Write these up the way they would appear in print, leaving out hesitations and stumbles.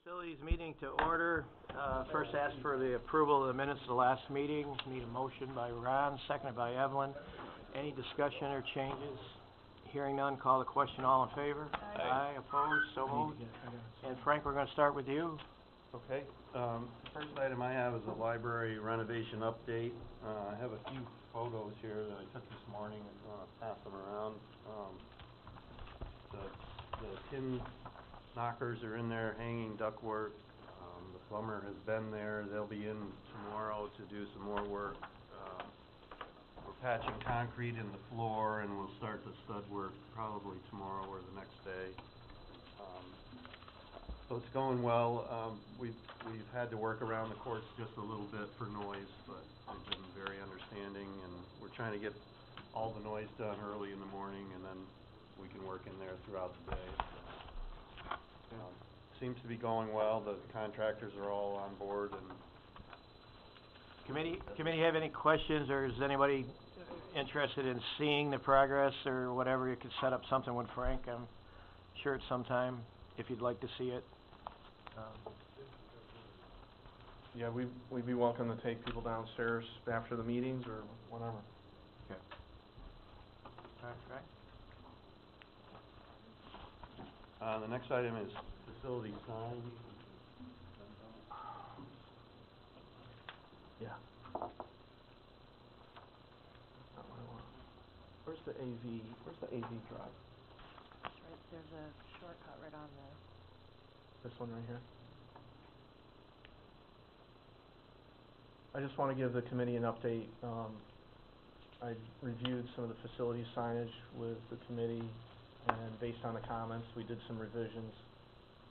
Facilities meeting to order. First ask for the approval of the minutes of the last meeting. Need a motion by Ron, seconded by Evelyn. Any discussion or changes? Hearing none, call the question. All in favor? Aye. Opposed? So moved. And Frank, we're gonna start with you. Okay, first item I have is a library renovation update. I have a few photos here that I took this morning, if you wanna pass them around. The tin knockers are in there, hanging ductwork. The plumber has been there, they'll be in tomorrow to do some more work. We're patching concrete in the floor, and we'll start the stud work probably tomorrow or the next day. So it's going well. We've had to work around the courts just a little bit for noise, but they've been very understanding, and we're trying to get all the noise done early in the morning, and then we can work in there throughout the day. Seems to be going well. The contractors are all on board, and Committee have any questions, or is anybody interested in seeing the progress or whatever? You could set up something with Frank, I'm sure at some time, if you'd like to see it. Yeah, we'd be welcome to take people downstairs after the meetings or whatever. Okay. All right, Frank? the next item is facility sign. Yeah. Where's the AV drive? That's right, there's a shortcut right on the... This one right here? I just want to give the committee an update. I reviewed some of the facility signage with the committee, and based on the comments, we did some revisions.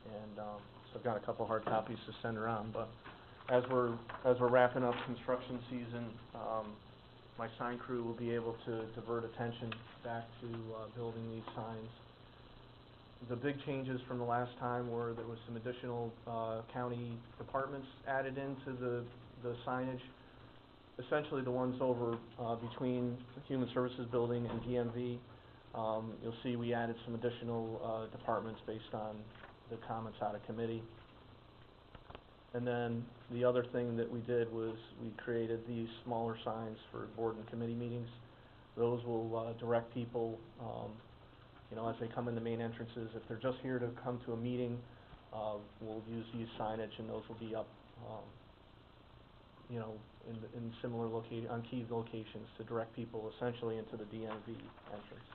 And so I've got a couple hard copies to send around. But as we're wrapping up construction season, my sign crew will be able to divert attention back to building these signs. The big changes from the last time were there was some additional county departments added into the signage. Essentially the ones over between the Human Services Building and DMV. You'll see we added some additional departments based on the comments out of committee. And then the other thing that we did was we created these smaller signs for board and committee meetings. Those will direct people, you know, as they come in the main entrances. If they're just here to come to a meeting, we'll use signage, and those will be up, you know, in similar on key locations to direct people essentially into the DMV entrance.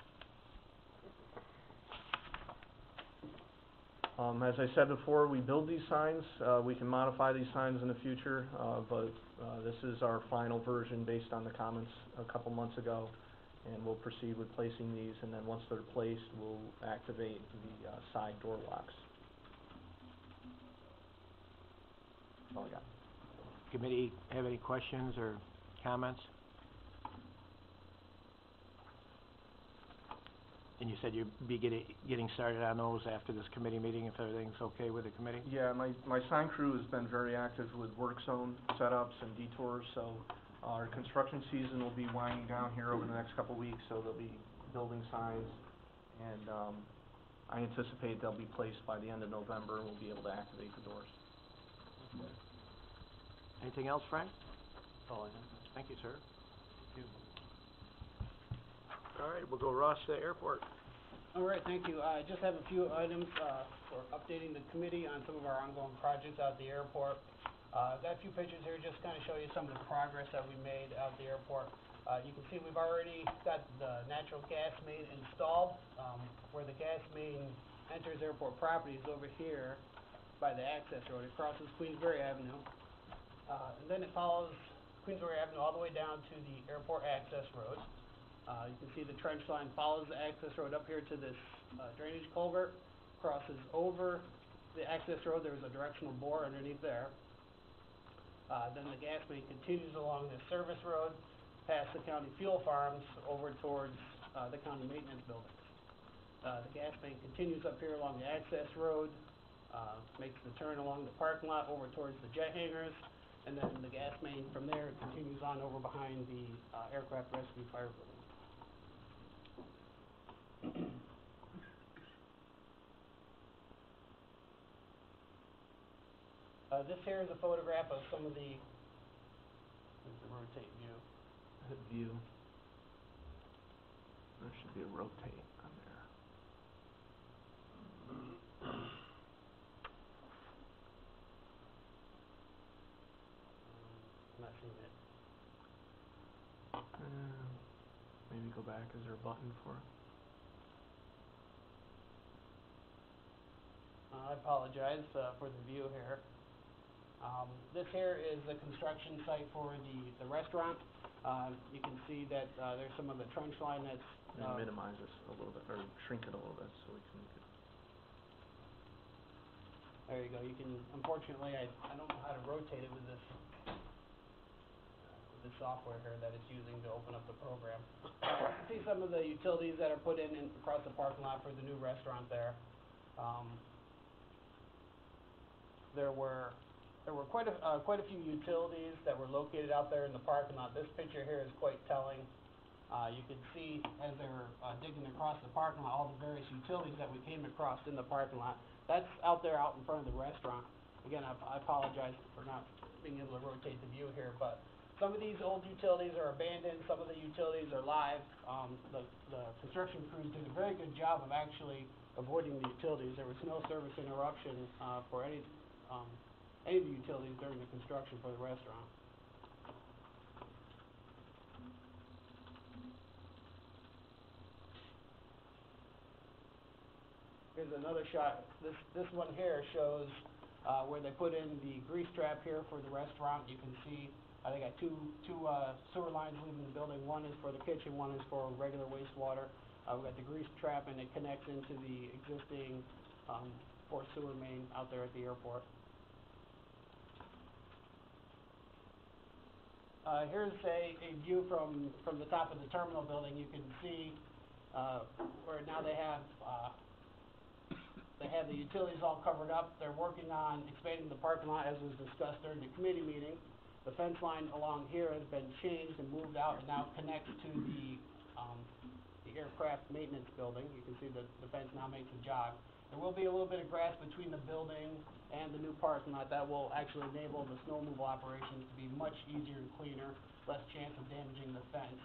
As I said before, we build these signs. We can modify these signs in the future, but this is our final version based on the comments a couple months ago, and we'll proceed with placing these, and then once they're placed, we'll activate the side door locks. That's all I got. Committee have any questions or comments? And you said you'd be getting started on those after this committee meeting, if everything's okay with the committee? Yeah, my sign crew has been very active with work zone setups and detours, so our construction season will be winding down here over the next couple of weeks, so they'll be building signs, and I anticipate they'll be placed by the end of November, and we'll be able to activate the doors. Okay. Anything else, Frank? That's all I have. Thank you, sir. Thank you. All right, we'll go Ross to the airport. All right, thank you. I just have a few items for updating the committee on some of our ongoing projects out at the airport. I've got a few pictures here just kind of show you some of the progress that we made out at the airport. You can see we've already got the natural gas main installed. Where the gas main enters airport property is over here by the access road. It crosses Queensbury Avenue. And then it follows Queensbury Avenue all the way down to the airport access road. You can see the trench line follows the access road up here to this drainage culvert, crosses over the access road. There's a directional bore underneath there. Then the gas main continues along this service road, past the county fuel farms, over towards the county maintenance buildings. The gas main continues up here along the access road, makes the turn along the parking lot over towards the jet hangars, and then the gas main from there continues on over behind the aircraft rescue fire building. This here is a photograph of some of the, here's the rotate view. Hit view. There should be a rotate on there. I'm not seeing it. Maybe go back, is there a button for it? I apologize, for the view here. This here is the construction site for the restaurant. You can see that, there's some of the trench line that's, And minimize this a little bit, or shrink it a little bit so we can get. there you go, you can, unfortunately, I don't know how to rotate it with this software here that it's using to open up the program. You can see some of the utilities that are put in across the parking lot for the new restaurant there. There were quite a few utilities that were located out there in the parking lot. This picture here is quite telling. You can see as they were digging across the parking lot, all the various utilities that we came across in the parking lot. That's out there out in front of the restaurant. Again, I apologize for not being able to rotate the view here, but some of these old utilities are abandoned, some of the utilities are live. The construction crews did a very good job of actually avoiding the utilities. There was no service interruption for any of the utilities during the construction for the restaurant. Here's another shot. This one here shows where they put in the grease trap here for the restaurant. You can see they got two sewer lines leaving the building. One is for the kitchen, one is for regular wastewater. We've got the grease trap, and it connects into the existing forced sewer main out there at the airport. Here's a view from the top of the terminal building. You can see where now they have the utilities all covered up. They're working on expanding the parking lot, as was discussed during the committee meeting. The fence line along here has been changed and moved out and now connects to the aircraft maintenance building. You can see that the fence now makes a jog. There will be a little bit of grass between the building and the new parking lot that will actually enable the snow removal operations to be much easier and cleaner, less chance of damaging the fence.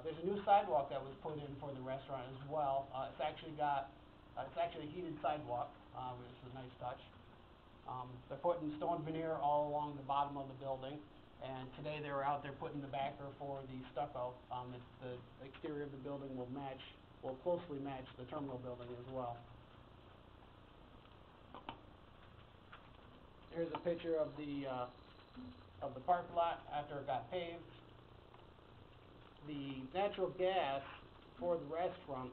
There's a new sidewalk that was put in for the restaurant as well. It's actually a heated sidewalk, which is a nice touch. They're putting stone veneer all along the bottom of the building, and today they were out there putting the backer for the stucco. The exterior of the building will closely match the terminal building as well. Here's a picture of the parking lot after it got paved. The natural gas for the restaurant,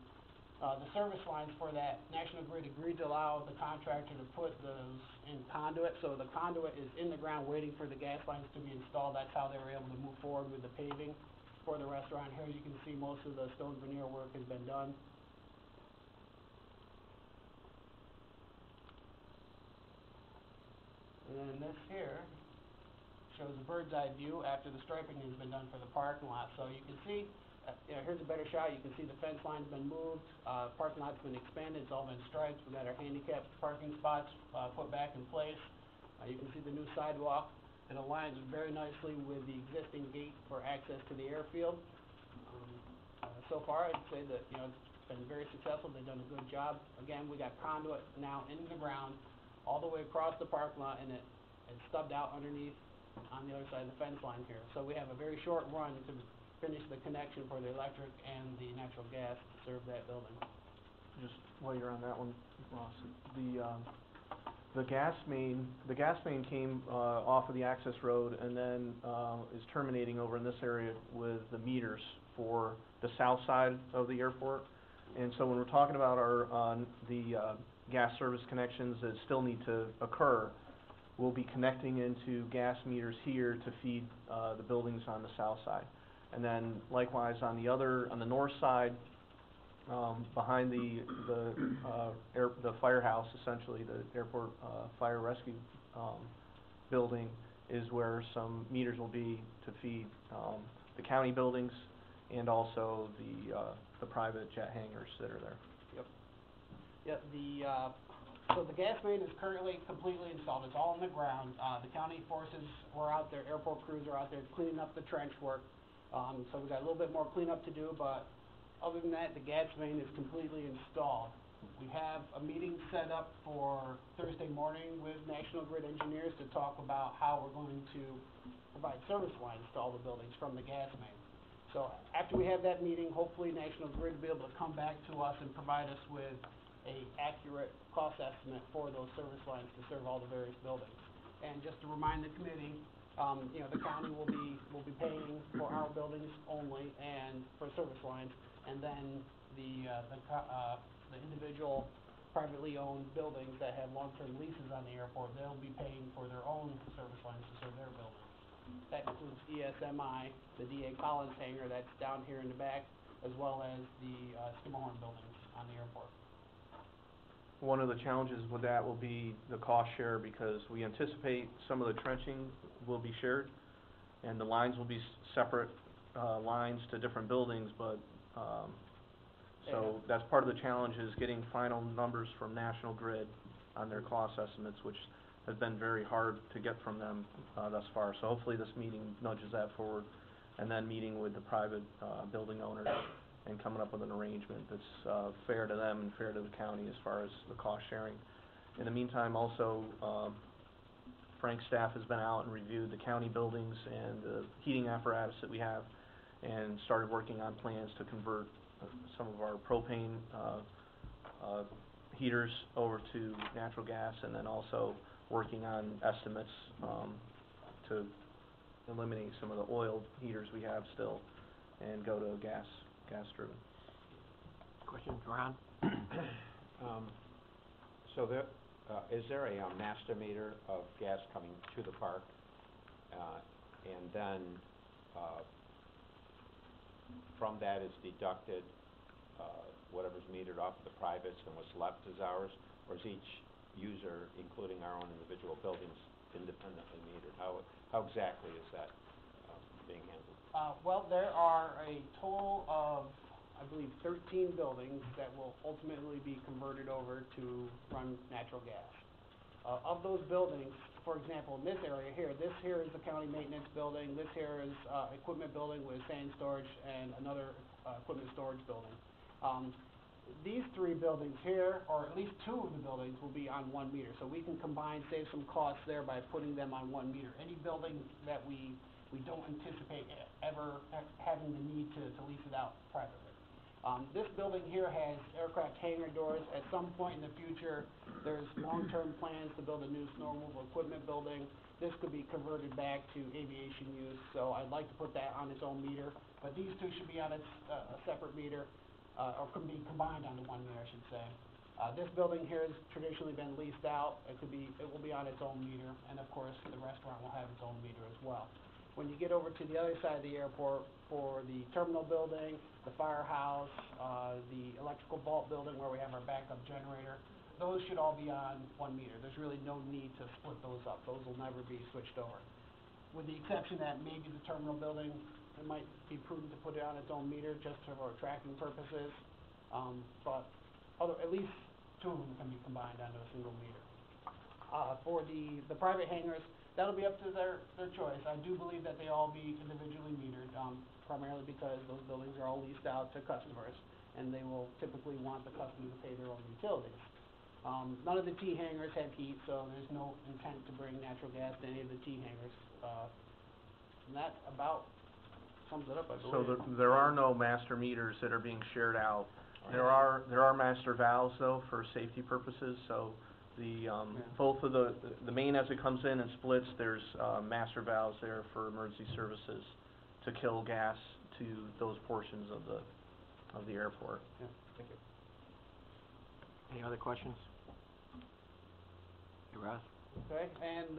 the service lines for that, National Grid agreed to allow the contractor to put those in conduit. So the conduit is in the ground waiting for the gas lines to be installed. That's how they were able to move forward with the paving for the restaurant. Here you can see most of the stone veneer work has been done. And then this here shows a bird's eye view after the striping has been done for the parking lot. So you can see, here's a better shot. You can see the fence line's been moved, parking lot's been expanded, it's all been striped. We've got our handicapped parking spots put back in place. You can see the new sidewalk. It aligns very nicely with the existing gate for access to the airfield. So far, I'd say that it's been very successful. They've done a good job. Again, we got conduit now in the ground all the way across the parking lot, and it's stubbed out underneath on the other side of the fence line here. So we have a very short run to finish the connection for the electric and the natural gas to serve that building. Just while you're on that one, Ross, the gas main came off of the access road and then is terminating over in this area with the meters for the south side of the airport. And so when we're talking about the gas service connections that still need to occur, we'll be connecting into gas meters here to feed the buildings on the south side. And then likewise on the north side, behind the firehouse, essentially the airport fire rescue building, is where some meters will be to feed the county buildings and also the private jet hangars that are there. Yep, So the gas main is currently completely installed, it's all in the ground. The county forces were out there, airport crews are out there cleaning up the trench work. So we got a little bit more cleanup to do, but other than that, the gas main is completely installed. We have a meeting set up for Thursday morning with National Grid engineers to talk about how we're going to provide service lines to all the buildings from the gas main. So after we have that meeting, hopefully National Grid will be able to come back to us and provide us with a accurate cost estimate for those service lines to serve all the various buildings. And just to remind the committee, you know, the county will be paying for our buildings only and for service lines, and then the individual privately owned buildings that have long-term leases on the airport, they'll be paying for their own service lines to serve their buildings. That includes ESMI, the D.A. Collins hangar that's down here in the back, as well as the Skimmerhorn buildings on the airport. One of the challenges with that will be the cost share, because we anticipate some of the trenching will be shared, and the lines will be separate lines to different buildings, but, so that's part of the challenge, is getting final numbers from National Grid on their cost estimates, which has been very hard to get from them thus far. So hopefully this meeting nudges that forward, and then meeting with the private building owners and coming up with an arrangement that's fair to them and fair to the county as far as the cost sharing. In the meantime, also, Frank's staff has been out and reviewed the county buildings and the heating apparatus that we have, and started working on plans to convert some of our propane heaters over to natural gas, and then also working on estimates to eliminate some of the oil heaters we have still and go to gas driven. Question, Ron? So there, is there a master meter of gas coming to the park? And then from that is deducted whatever's metered off of the privates, and what's left is ours? Or is each user, including our own individual buildings, independently metered? How exactly is that being handled? Well, there are a total of, I believe, 13 buildings that will ultimately be converted over to run natural gas. Of those buildings, for example, in this area here, this here is the county maintenance building, this here is equipment building with sand storage, and another equipment storage building. These three buildings here, or at least two of the buildings, will be on 1 meter, so we can combine, save some costs there by putting them on 1 meter. Any building that we don't anticipate ever having the need to lease it out privately. This building here has aircraft hangar doors. At some point in the future, there's long-term plans to build a new snow removal equipment building. This could be converted back to aviation use, so I'd like to put that on its own meter. But these two should be on a separate meter, or can be combined onto 1 meter, I should say. This building here has traditionally been leased out. It will be on its own meter, and of course, the restaurant will have its own meter as well. When you get over to the other side of the airport, for the terminal building, the firehouse, the electrical vault building where we have our backup generator, those should all be on 1 meter. There's really no need to split those up. Those will never be switched over. With the exception that maybe the terminal building, it might be prudent to put it on its own meter just for tracking purposes. But at least two of them can be combined onto a single meter. For the private hangars, that'll be up to their choice. I do believe that they all be individually metered, primarily because those buildings are all leased out to customers, and they will typically want the customer to pay their own utilities. None of the T hangars have heat, so there's no intent to bring natural gas to any of the T hangars. And that about sums it up, I believe. So there are no master meters that are being shared out. There are master valves though for safety purposes, so the both of the main, as it comes in and splits, there's master valves there for emergency services to kill gas to those portions of the airport. Yeah, thank you. Any other questions? Hey, Ross? Okay, and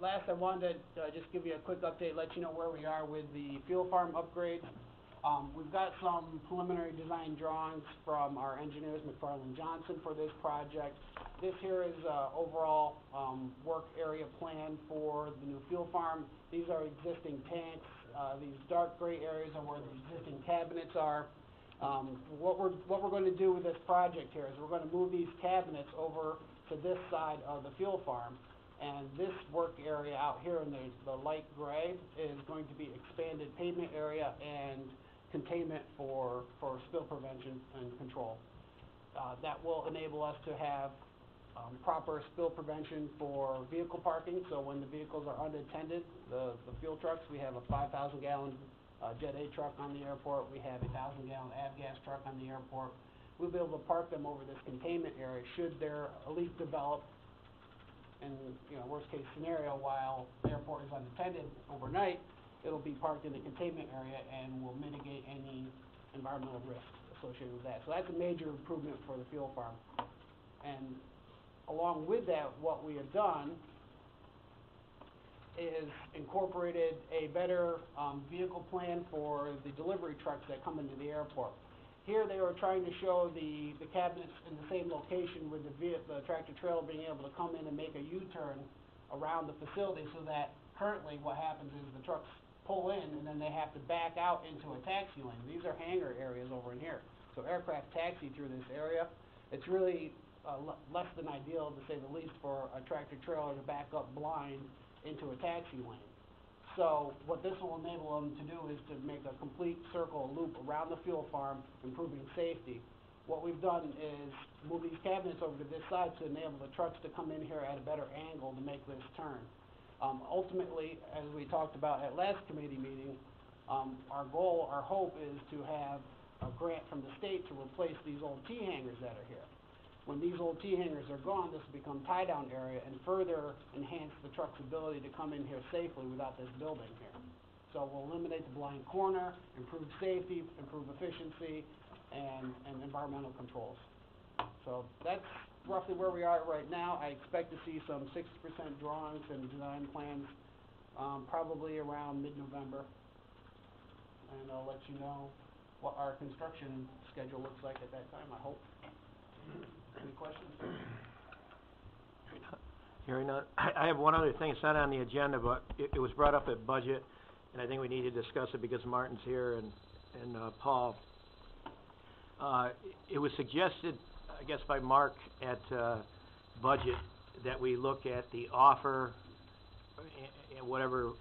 last I wanted to just give you a quick update, let you know where we are with the fuel farm upgrades. We've got some preliminary design drawings from our engineers, McFarland Johnson, for this project. This here is overall work area plan for the new fuel farm. These are existing tanks. These dark gray areas are where the existing cabinets are. What we're going to do with this project here is we're going to move these cabinets over to this side of the fuel farm. And this work area out here in the light gray is going to be expanded pavement area and containment for spill prevention and control. That will enable us to have proper spill prevention for vehicle parking, so when the vehicles are unattended, the fuel trucks, we have a 5,000 gallon Jet A truck on the airport, we have a 1,000 gallon avgas truck on the airport. We'll be able to park them over this containment area should there a leak develop in, worst case scenario, while the airport is unattended overnight, it'll be parked in the containment area and will mitigate any environmental risks associated with that. So that's a major improvement for the fuel farm. And along with that, what we have done is incorporated a better vehicle plan for the delivery trucks that come into the airport. Here they were trying to show the cabinets in the same location with the tractor trailer being able to come in and make a U-turn around the facility, so that currently what happens is the trucks pull in and then they have to back out into a taxi lane. These are hangar areas over in here. So aircraft taxi through this area. It's really less than ideal, to say the least, for a tractor trailer to back up blind into a taxi lane. So what this will enable them to do is to make a complete circle, loop around the fuel farm, improving safety. What we've done is move these cabinets over to this side to enable the trucks to come in here at a better angle to make this turn. Ultimately, as we talked about at last committee meeting, our goal, our hope is to have a grant from the state to replace these old T-hangers that are here. When these old T-hangers are gone, this will become tie-down area and further enhance the truck's ability to come in here safely without this building here. So we'll eliminate the blind corner, improve safety, improve efficiency, and environmental controls. So that's roughly where we are right now. I expect to see some 60% drawings and design plans probably around mid-November. And I'll let you know what our construction schedule looks like at that time, I hope. Any questions? Hearing none. I have one other thing. It's not on the agenda, but it was brought up at budget, and I think we need to discuss it because Martin's here and Paul. It was suggested, I guess, by Mark at budget that we look at the offer and whatever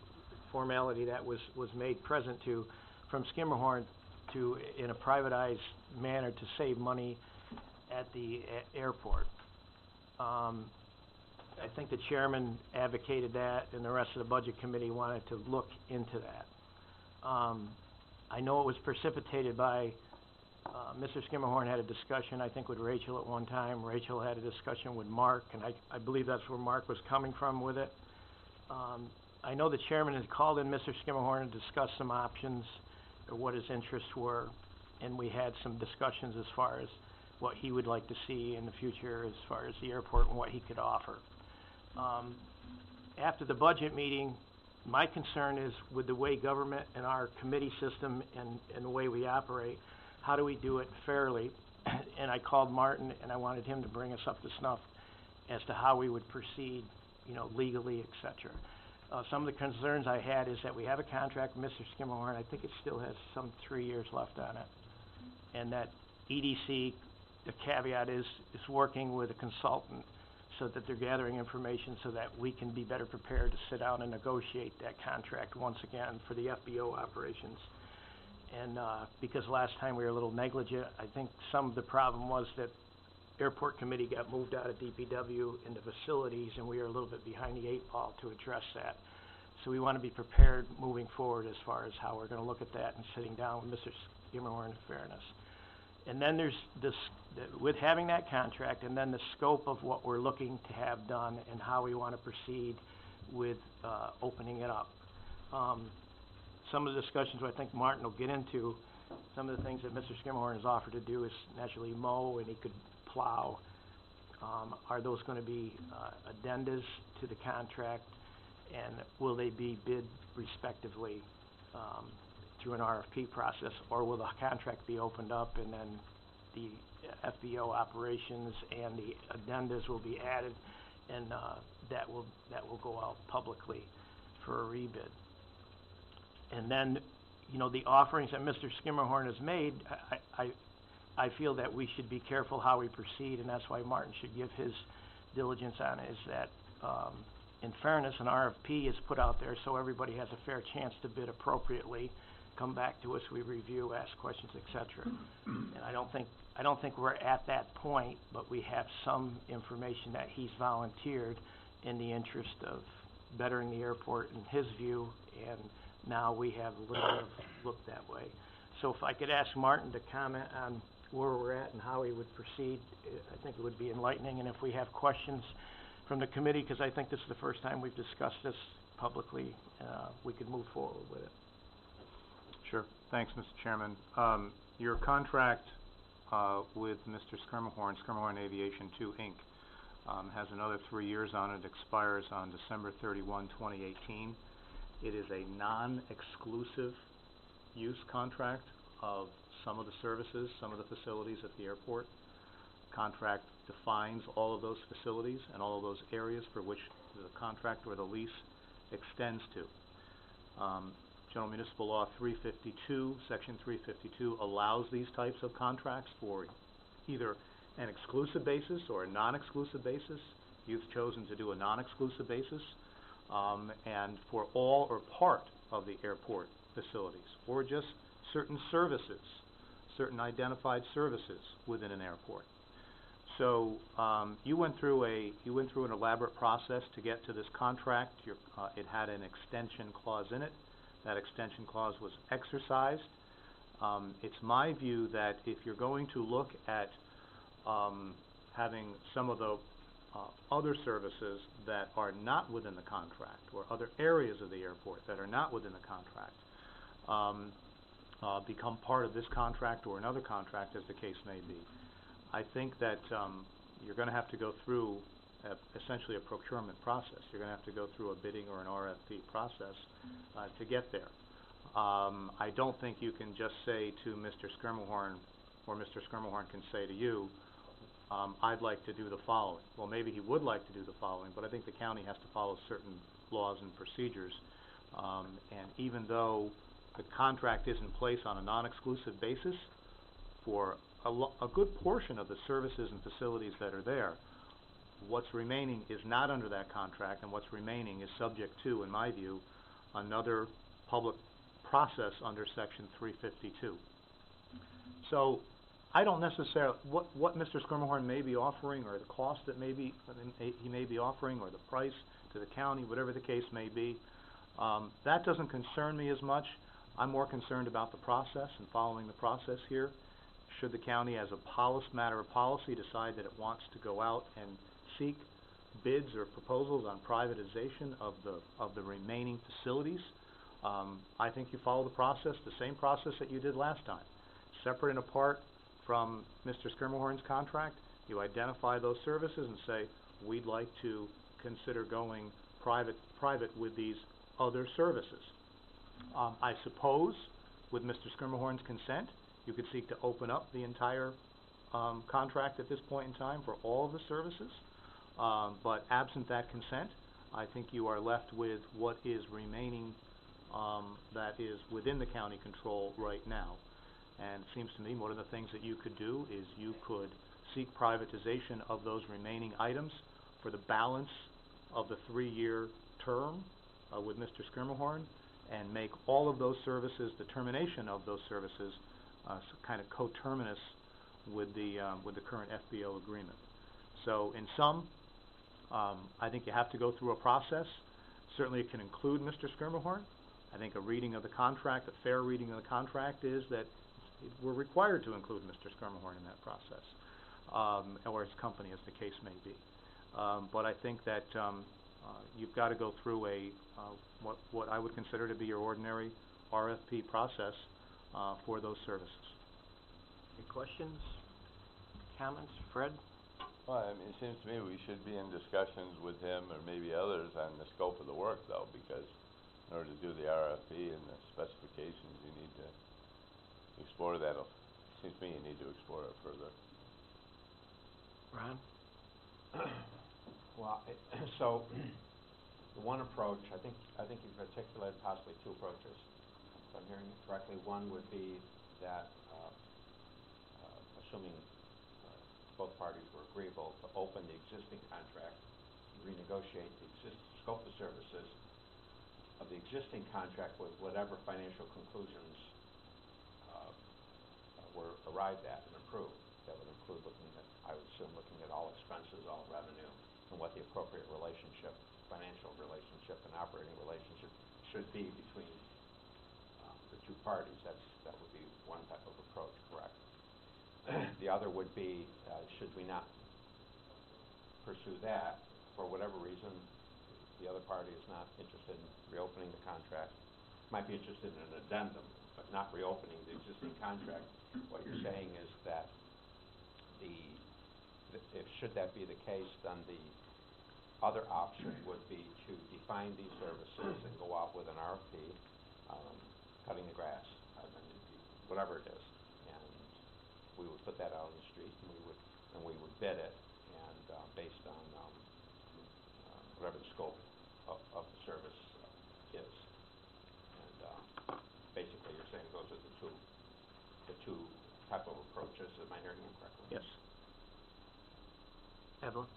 formality that was made present to from Skimmerhorn to, in a privatized manner, to save money at the airport. I think the chairman advocated that, and the rest of the budget committee wanted to look into that. I know it was precipitated by Mr. Skimmerhorn had a discussion, I think, with Rachel at one time. Rachel had a discussion with Mark, and I believe that's where Mark was coming from with it. I know the chairman had called in Mr. Skimmerhorn to discuss some options or what his interests were, and we had some discussions as far as what he would like to see in the future as far as the airport and what he could offer. After the budget meeting, my concern is with the way government and our committee system and the way we operate, how do we do it fairly? And I called Martin and I wanted him to bring us up to snuff as to how we would proceed, legally, et cetera. Some of the concerns I had is that we have a contract with Mr. Skimmerhorn. I think it still has some 3 years left on it. And that EDC, the caveat is working with a consultant so that they're gathering information so that we can be better prepared to sit down and negotiate that contract once again for the FBO operations. And because last time we were a little negligent, I think some of the problem was that airport committee got moved out of DPW into facilities, and we are a little bit behind the 8 ball to address that. So we want to be prepared moving forward as far as how we're going to look at that and sitting down with Mr. Skimmerhorn in fairness. And then there's this, with having that contract, and then the scope of what we're looking to have done and how we want to proceed with opening it up. Some of the discussions I think Martin will get into, some of the things that Mr. Skimmerhorn has offered to do is naturally mow, and he could plow. Are those going to be addendas to the contract, and will they be bid respectively through an RFP process, or will the contract be opened up and then the FBO operations and the addendas will be added, and that will go out publicly for a rebid? And then, the offerings that Mr. Skimmerhorn has made, I feel that we should be careful how we proceed, and that's why Martin should give his diligence on it is that, in fairness, an RFP is put out there so everybody has a fair chance to bid appropriately, come back to us, we review, ask questions, et cetera. And I don't think we're at that point, but we have some information that he's volunteered in the interest of bettering the airport in his view, and now we have a little bit of look that way. So if I could ask Martin to comment on where we're at and how he would proceed, I think it would be enlightening, and if we have questions from the committee, because I think this is the first time we've discussed this publicly, we could move forward with it. Sure. Thanks, Mr. Chairman. Your contract with Mr. Schermerhorn, Schermerhorn Aviation 2, Inc., has another 3 years on it, expires on December 31, 2018. It is a non-exclusive use contract of some of the services, some of the facilities at the airport. Contract defines all of those facilities and all of those areas for which the contract or the lease extends to. General Municipal Law 352, Section 352 allows these types of contracts for either an exclusive basis or a non-exclusive basis. You've chosen to do a non-exclusive basis, and for all or part of the airport facilities, or just certain services, certain identified services within an airport. So you went through an elaborate process to get to this contract. It had an extension clause in it. That extension clause was exercised. It's my view that if you're going to look at having some of the other services that are not within the contract, or other areas of the airport that are not within the contract, become part of this contract or another contract, as the case may be, I think that you're going to have to go through essentially a procurement process. You're going to have to go through a bidding or an RFP process to get there. I don't think you can just say to Mr. Schermerhorn, or Mr. Schermerhorn can say to you, I'd like to do the following. Well, maybe he would like to do the following, but I think the county has to follow certain laws and procedures. And even though the contract is in place on a non-exclusive basis, for a good portion of the services and facilities that are there, what's remaining is not under that contract, and what's remaining is subject to, in my view, another public process under Section 352. So I don't necessarily, what Mr. Schermerhorn may be offering, or the cost that he may be offering, or the price to the county, whatever the case may be, that doesn't concern me as much. I'm more concerned about the process and following the process here. Should the county, as a matter of policy, decide that it wants to go out and seek bids or proposals on privatization of the remaining facilities, I think you follow the process, the same process that you did last time. Separate and apart from Mr. Schermerhorn's contract, you identify those services and say, we'd like to consider going private with these other services. I suppose, with Mr. Schermerhorn's consent, you could seek to open up the entire contract at this point in time for all of the services. But absent that consent, I think you are left with what is remaining that is within the county control right now. And it seems to me one of the things that you could do is you could seek privatization of those remaining items for the balance of the 3-year term with Mr. Schermerhorn, and make all of those services, the termination of those services, kind of coterminous with the current FBO agreement. So in sum, I think you have to go through a process. Certainly it can include Mr. Schermerhorn. I think a reading of the contract, a fair reading of the contract, is that we're required to include Mr. Schermerhorn in that process, or his company, as the case may be. But I think that you've got to go through what I would consider to be your ordinary RFP process for those services. Any questions, comments? Fred? Well, I mean, it seems to me we should be in discussions with him, or maybe others, on the scope of the work, though, because in order to do the RFP and the specifications, you need to explore that. It seems to me you need to explore it further. Ron? Well, so the one approach, I think you've articulated possibly two approaches, if I'm hearing it correctly. One would be that, assuming both parties were agreeable to open the existing contract, renegotiate the scope of services of the existing contract with whatever financial conclusions were arrived at and approved. That would include I would assume, looking at all expenses, all revenue, and what the appropriate relationship, financial relationship and operating relationship should be between the two parties. That would be one type of approach, correct? The other would be, should we not pursue that, for whatever reason, the other party is not interested in reopening the contract, might be interested in an addendum, but not reopening the existing contract. What you're saying is that should that be the case, then the other option would be to define these services and go out with an RFP, cutting the grass, whatever it is, and we would put that out on the street, and we would bid it, and based on whatever the scope of the service is. And basically, you're saying those are the two type of approaches. Am I hearing you correctly? Yes. Evelyn?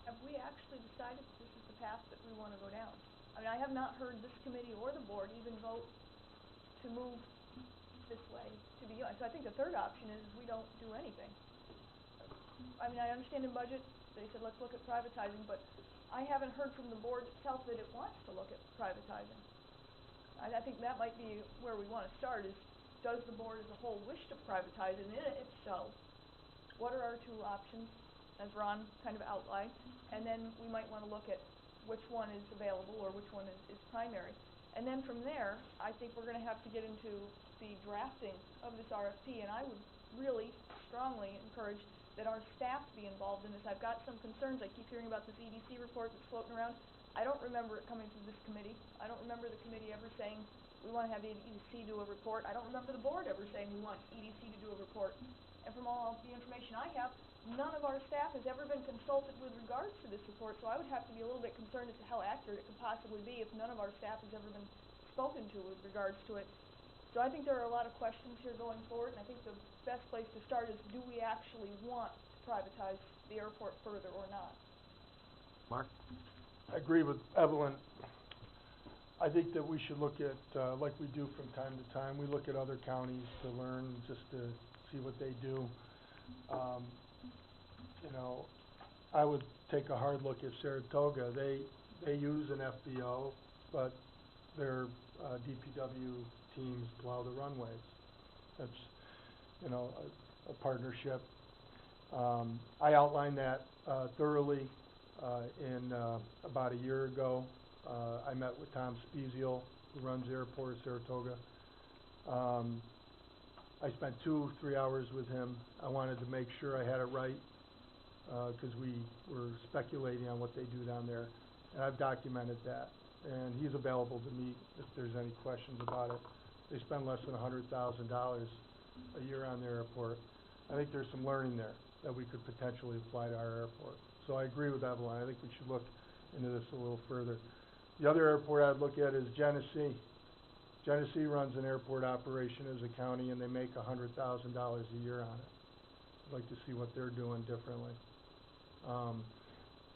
Have we actually decided that this is the path that we want to go down? I mean, I have not heard this committee or the board even vote to move this way to begin with. So I think the third option is we don't do anything. I mean, I understand in budget, they said let's look at privatizing, but I haven't heard from the board itself that it wants to look at privatizing. I think that might be where we want to start is, does the board as a whole wish to privatize? And if so, what are our two options, as Ron kind of outlined? And then we might want to look at which one is available or which one is primary. And then from there, I think we're going to have to get into the drafting of this RFP, and I would really strongly encourage that our staff be involved in this. I've got some concerns. I keep hearing about this EDC report that's floating around. I don't remember it coming to this committee. I don't remember the committee ever saying we want to have the EDC do a report. I don't remember the board ever saying we want EDC to do a report. And from all the information I have, none of our staff has ever been consulted with regards to this report, so I would have to be a little bit concerned as to how accurate it could possibly be if none of our staff has ever been spoken to with regards to it. So I think there are a lot of questions here going forward, and I think the best place to start is, do we actually want to privatize the airport further or not? Mark? I agree with Evelyn. I think that we should look at, like we do from time to time, we look at other counties to learn, just to see what they do. You know, I would take a hard look at Saratoga. They use an FBO, but their DPW teams plow the runways. That's, you know, a partnership. I outlined that thoroughly in about a year ago. I met with Tom Spezial, who runs the airport of Saratoga. I spent 2-3 hours with him. I wanted to make sure I had it right, because we were speculating on what they do down there. And I've documented that. And he's available to meet if there's any questions about it. They spend less than $100,000 a year on their airport. I think there's some learning there that we could potentially apply to our airport. So I agree with Evelyn. I think we should look into this a little further. The other airport I'd look at is Genesee. Genesee runs an airport operation as a county, and they make $100,000 a year on it. I'd like to see what they're doing differently.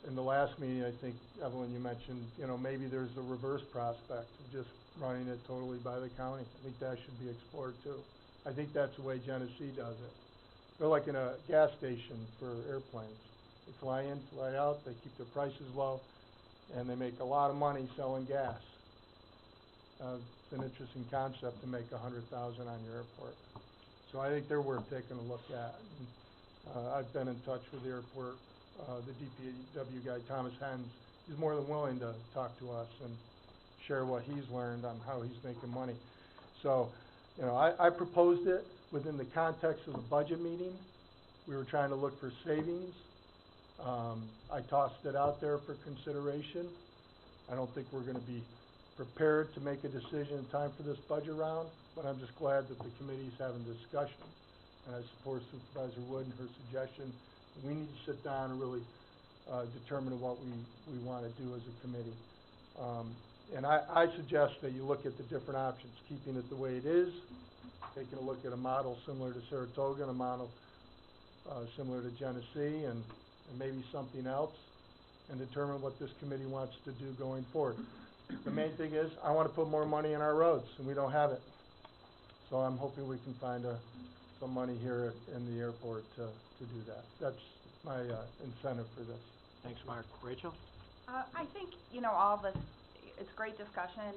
In the last meeting, I think, Evelyn, you mentioned, you know, maybe there's a reverse prospect of just running it totally by the county. I think that should be explored too. I think that's the way Genesee does it. They're like in a gas station for airplanes. They fly in, fly out, they keep their prices low, and they make a lot of money selling gas. It's an interesting concept to make $100,000 on your airport. So I think they're worth taking a look at. And, I've been in touch with the airport, the DPW guy, Thomas Hens. He's more than willing to talk to us and share what he's learned on how he's making money. So, you know, I proposed it within the context of the budget meeting. We were trying to look for savings. I tossed it out there for consideration. I don't think we're going to be prepared to make a decision in time for this budget round, but I'm just glad that the committee's having discussion. And I support Supervisor Wood and her suggestion. We need to sit down and really determine what we want to do as a committee. And I suggest that you look at the different options, keeping it the way it is, taking a look at a model similar to Saratoga and a model similar to Genesee and maybe something else, and determine what this committee wants to do going forward. The main thing is, I wanna put more money in our roads, and we don't have it. So I'm hoping we can find some money here in the airport to do that. That's my incentive for this. Thanks, Mark. Rachel? I think, all this, it's great discussion.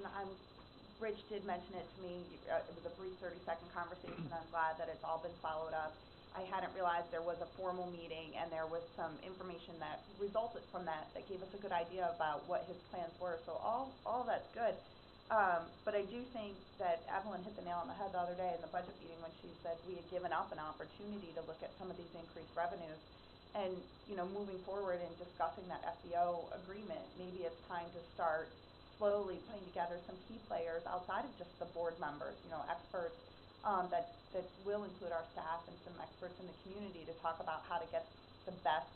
Rich did mention it to me, it was a brief 30-second conversation. I'm glad that it's all been followed up. I hadn't realized there was a formal meeting and there was some information that resulted from that gave us a good idea about what his plans were. So all that's good. But I do think that Evelyn hit the nail on the head the other day in the budget meeting when she said we had given up an opportunity to look at some of these increased revenues. And, moving forward and discussing that FBO agreement, maybe it's time to start slowly putting together some key players outside of just the board members, experts, that will include our staff and some experts in the community to talk about how to get the best,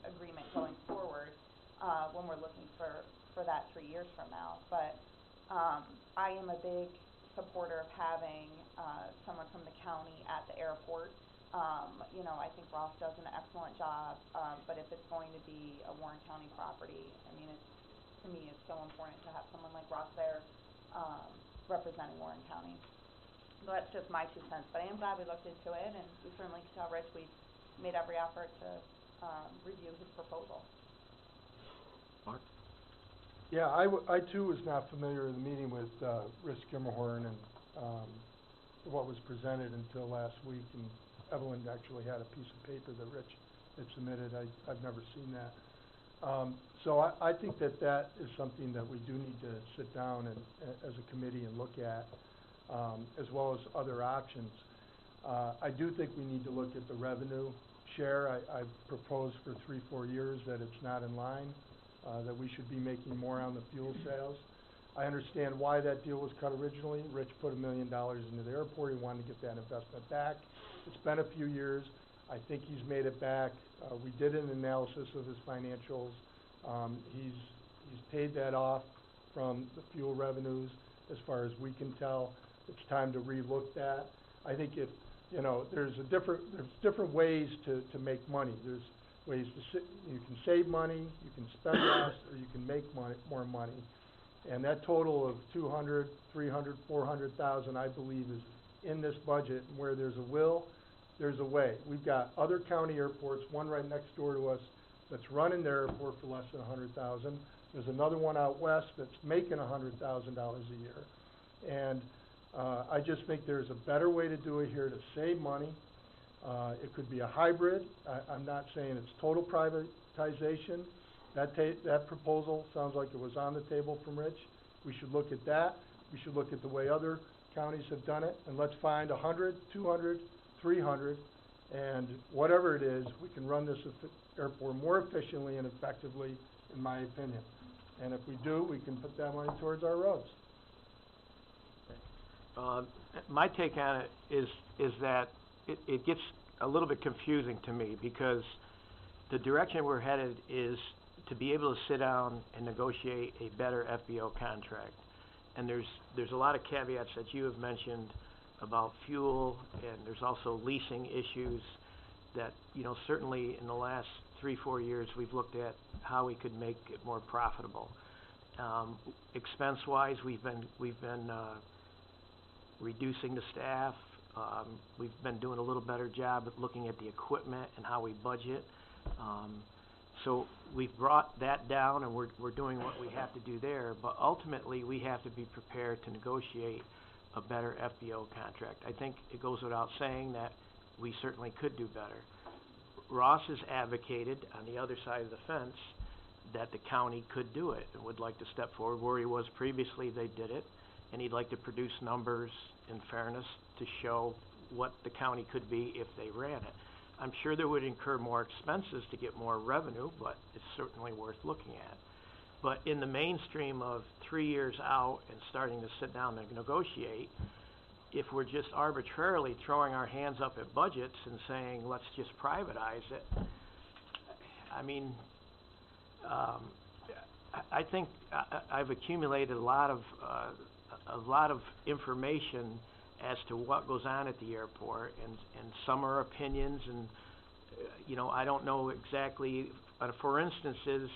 agreement going forward, when we're looking for that 3 years from now. But, I am a big supporter of having, someone from the county at the airport. I think Ross does an excellent job, but if it's going to be a Warren County property, to me, it's so important to have someone like Ross there, representing Warren County. So that's just my 2 cents, but I am glad we looked into it, and we certainly can tell Rich we've made every effort to, review his proposal. Mark? Yeah, I too was not familiar with the meeting with, Rich Skimmerhorn and, what was presented until last week, and Evelyn actually had a piece of paper that Rich had submitted. I've never seen that. So I think that is something that we do need to sit down and, as a committee and look at, as well as other options. I do think we need to look at the revenue share. I've proposed for 3-4 years that it's not in line, that we should be making more on the fuel sales. I understand why that deal was cut originally. Rich put $1 million into the airport. He wanted to get that investment back. It's been a few years. I think he's made it back. We did an analysis of his financials. He's paid that off from the fuel revenues, as far as we can tell. It's time to relook that. I think if, there's different ways to make money. There's ways you can save money, you can spend less, or you can make more money. And that total of $200,000, $300,000, $400,000, I believe, is in this budget. And where there's a will, there's a way. We've got other county airports, one right next door to us, that's running their airport for less than $100,000. There's another one out west that's making $100,000 a year. And I just think there's a better way to do it here to save money. It could be a hybrid. I'm not saying it's total privatization. That proposal sounds like it was on the table from Rich. We should look at that. We should look at the way other counties have done it, and let's find 100, 200, 300, and whatever it is, we can run this airport more efficiently and effectively, in my opinion. And if we do, we can put that money towards our roads. My take on it is that it gets a little bit confusing to me, because the direction we're headed is to be able to sit down and negotiate a better FBO contract. And there's a lot of caveats that you have mentioned about fuel, and there's also leasing issues that, certainly in the last 3-4 years, we've looked at how we could make it more profitable. Expense-wise, we've been reducing the staff. We've been doing a little better job at looking at the equipment and how we budget. So we've brought that down, and we're doing what we have to do there. But ultimately, we have to be prepared to negotiate a better FBO contract. I think it goes without saying that we certainly could do better. Ross has advocated on the other side of the fence that the county could do it and would like to step forward. Where he was previously, they did it, and he'd like to produce numbers in fairness to show what the county could be if they ran it. I'm sure they would incur more expenses to get more revenue, but it's certainly worth looking at. But in the mainstream of 3 years out and starting to sit down and negotiate, if we're just arbitrarily throwing our hands up at budgets and saying, let's just privatize it, I think I've accumulated a lot of information as to what goes on at the airport, and some are opinions, and you know, I don't know exactly, for instances,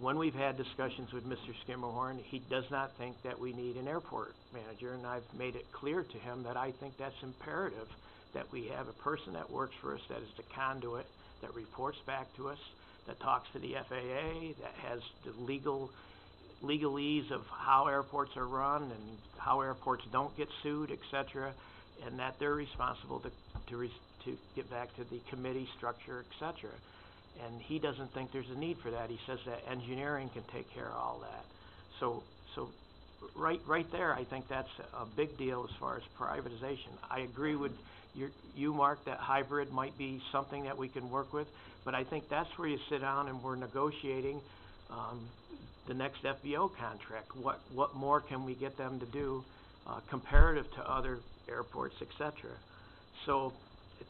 when we've had discussions with Mr. Skimmerhorn, he does not think that we need an airport manager, and I've made it clear to him that I think that's imperative, that we have a person that works for us, that is the conduit, that reports back to us, that talks to the FAA, that has the legalese of how airports are run and how airports don't get sued, et cetera, and that they're responsible to get back to the committee structure, et cetera. And he doesn't think there's a need for that. He says that engineering can take care of all that. So right there, I think that's a big deal as far as privatization. I agree with you, Mark, that hybrid might be something that we can work with, but I think that's where you sit down and we're negotiating the next FBO contract. What more can we get them to do comparative to other airports, et cetera. So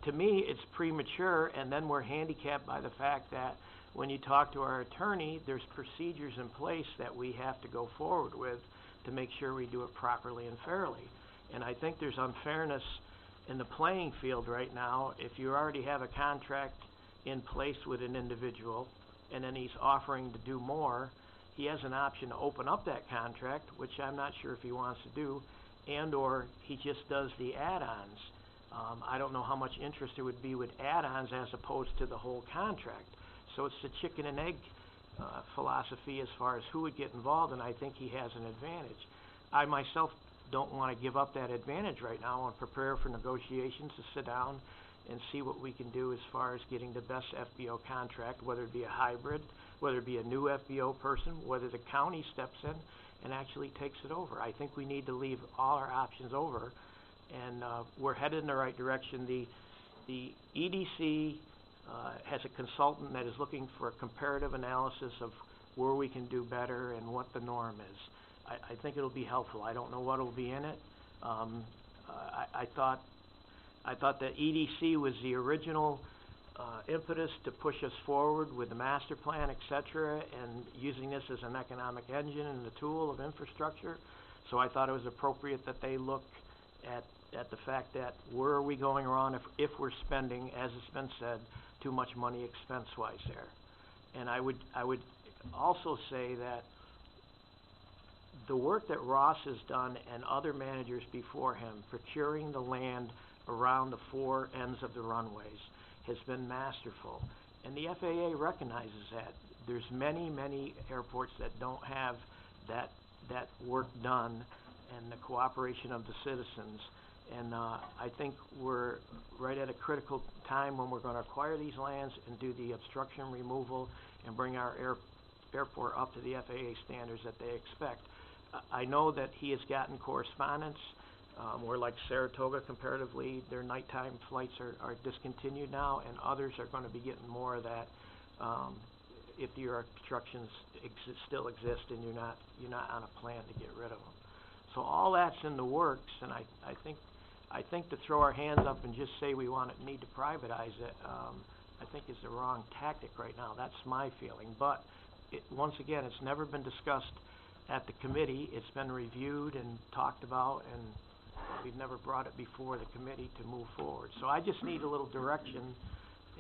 to me, it's premature, and then we're handicapped by the fact that when you talk to our attorney, there's procedures in place that we have to go forward with to make sure we do it properly and fairly. And I think there's unfairness in the playing field right now. If you already have a contract in place with an individual, and then he's offering to do more, he has an option to open up that contract, which I'm not sure if he wants to do, and or he just does the add-ons. I don't know how much interest there would be with add-ons as opposed to the whole contract. So it's the chicken and egg philosophy as far as who would get involved, and I think he has an advantage. I myself don't want to give up that advantage right now. I want to prepare for negotiations to sit down and see what we can do as far as getting the best FBO contract, whether it be a hybrid, whether it be a new FBO person, whether the county steps in and actually takes it over. I think we need to leave all our options over, and we're headed in the right direction. The EDC has a consultant that is looking for a comparative analysis of where we can do better and what the norm is. I think it'll be helpful. I don't know what will be in it. I thought that EDC was the original impetus to push us forward with the master plan, et cetera, and using this as an economic engine and a tool of infrastructure. So I thought it was appropriate that they look at the fact that where are we going wrong if we're spending, as it's been said, too much money expense-wise there. And I would also say that the work that Ross has done and other managers before him, procuring the land around the four ends of the runways, has been masterful. And the FAA recognizes that. There's many, many airports that don't have that work done and the cooperation of the citizens. And I think we're right at a critical time when we're going to acquire these lands and do the obstruction removal and bring our airport up to the FAA standards that they expect. I know that he has gotten correspondence where, like Saratoga, comparatively, their nighttime flights are discontinued now, and others are going to be getting more of that if your obstructions still exist and you're not on a plan to get rid of them. So all that's in the works, and I think to throw our hands up and just say we need to privatize it, I think is the wrong tactic right now. That's my feeling. But once again, it's never been discussed at the committee. It's been reviewed and talked about, and we've never brought it before the committee to move forward. So I just need a little direction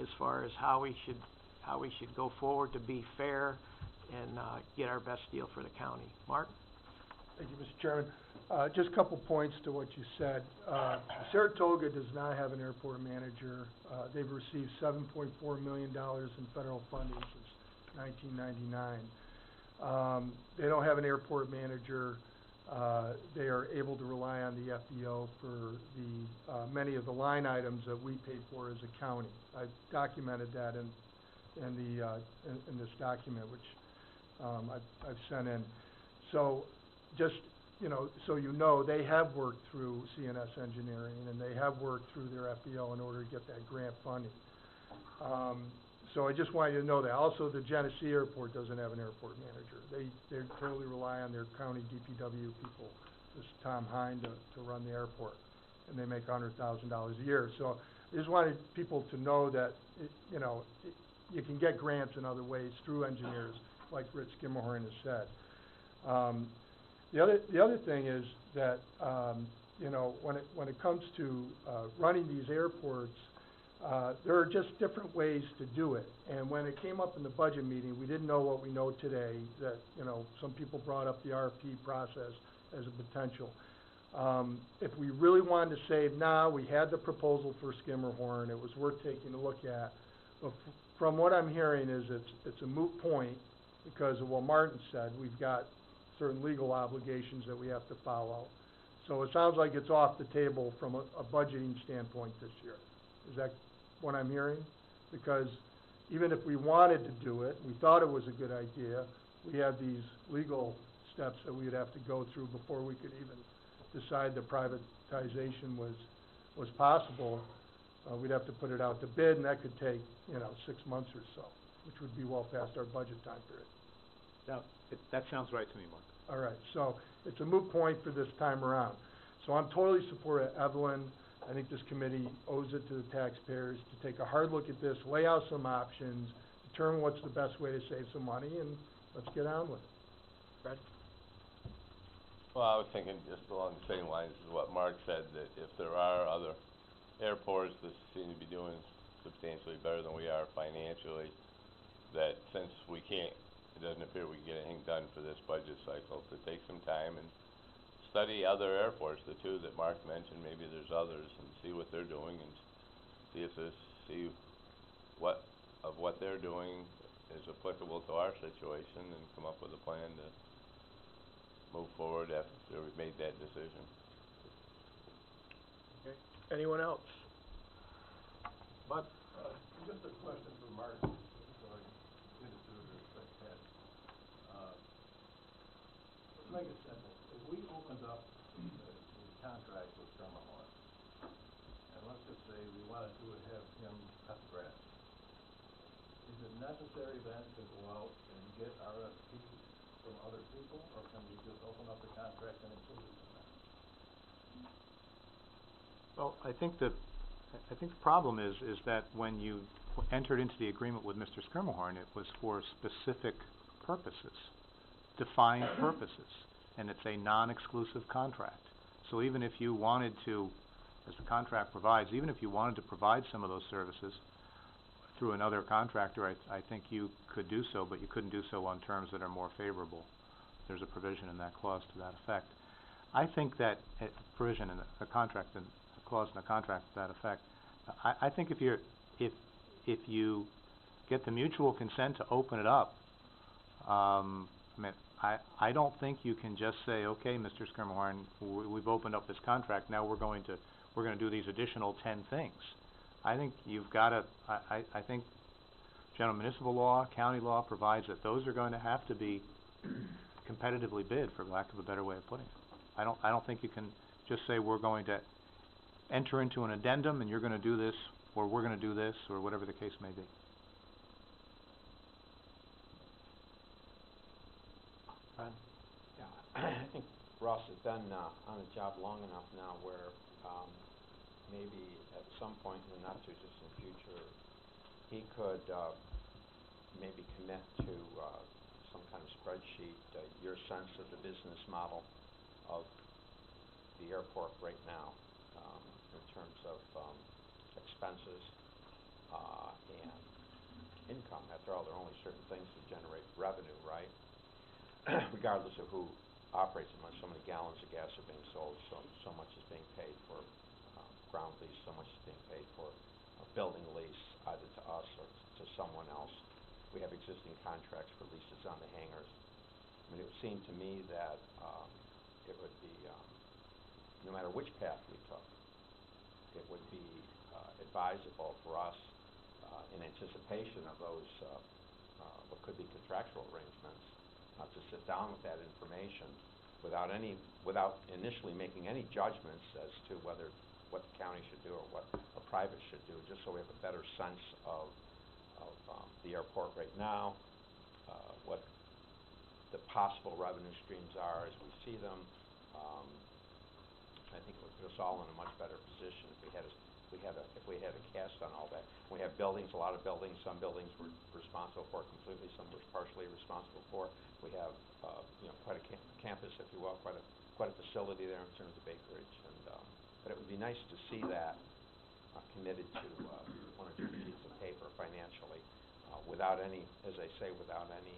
as far as how we should go forward to be fair and get our best deal for the county. Mark? Thank you, Mr. Chairman. Just a couple points to what you said. Saratoga does not have an airport manager. They've received $7.4 million in federal funding since 1999. They don't have an airport manager. They are able to rely on the FBO for the many of the line items that we pay for as a county. I've documented that in this document, which I've sent in. So just, so they have worked through CNS Engineering, and they have worked through their FBO in order to get that grant funding. So I just want you to know that. Also, the Genesee Airport doesn't have an airport manager. They totally rely on their county DPW people, this Tom Hine, to run the airport, and they make $100,000 a year. So I just wanted people to know that, you can get grants in other ways through engineers, like Rich Skimmerhorn has said. The other thing is that, when it comes to running these airports, There are just different ways to do it. And when it came up in the budget meeting, we didn't know what we know today, that, you know, some people brought up the RFP process as a potential. If we really wanted to save now, we had the proposal for Skimmerhorn, it was worth taking a look at. But from what I'm hearing is it's a moot point because of what Martin said. We've got certain legal obligations that we have to follow. So it sounds like it's off the table from a budgeting standpoint this year. Is that what I'm hearing? Because even if we wanted to do it, we thought it was a good idea, we have these legal steps that we'd have to go through before we could even decide the privatization was possible. We'd have to put it out to bid, and that could take, 6 months or so, which would be well past our budget time period. That sounds right to me, Mark. All right, so it's a moot point for this time around. So I'm totally supportive of Evelyn. I think this committee owes it to the taxpayers to take a hard look at this, lay out some options, determine what's the best way to save some money, and let's get on with it. Fred? Well, I was thinking just along the same lines as what Mark said, that if there are other airports that seem to be doing substantially better than we are financially, that since it doesn't appear we can get anything done for this budget cycle, to take some time and study other airports, the two that Mark mentioned, maybe there's others, and see what they're doing and see what they're doing is applicable to our situation, and come up with a plan to move forward after we've made that decision. Okay. Anyone else? Bud? Just a question for Mark, so I get it to the correct head. Let's make it simple. If we opened up the contract with Skimmerhorn, and let's just say we wanted to have him cut the grass, is it necessary then to go out and get RFPs from other people, or can we just open up the contract and include it in that? Well, I think the problem is that when you entered into the agreement with Mr. Skirmahorn, it was for specific purposes, defined purposes, and it's a non-exclusive contract. So even if you wanted to, as the contract provides, even if you wanted to provide some of those services through another contractor, I think you could do so, but you couldn't do so on terms that are more favorable. There's a provision in that clause to that effect. I think that a provision in a contract, and a clause in a contract to that effect, I think if you get the mutual consent to open it up, I don't think you can just say, okay, Mr. Skirmahorn, we've opened up this contract, now we're going to do these additional 10 things. I think you've got to, I think general municipal law, county law provides that those are going to have to be competitively bid, for lack of a better way of putting it. I don't think you can just say we're going to enter into an addendum and you're going to do this, or we're going to do this, or whatever the case may be. Ron? Yeah, I think Ross has been on the job long enough now where maybe at some point in the not-too-distant future, he could maybe commit to some kind of spreadsheet, your sense of the business model of the airport right now in terms of expenses and income. After all, there are only certain things that generate revenue, right? Regardless of who operates them. So many gallons of gas are being sold, so much is being paid for ground lease, so much is being paid for a building lease, either to us or to someone else. We have existing contracts for leases on the hangars. I mean, it would seem to me that it would be, no matter which path we took, it would be advisable for us in anticipation of those what could be contractual arrangements to sit down with that information without initially making any judgments as to what the county should do or what a private should do, just so we have a better sense of the airport right now, what the possible revenue streams are as we see them. I think it would put us all in a much better position if we had a cast on all that. We have buildings, a lot of buildings. Some buildings we're responsible for completely, some we're partially responsible for. We have quite a campus, if you will, quite a facility there in terms of acreage. And but it would be nice to see that committed to, one or two sheets of paper financially, without any, as I say, without any,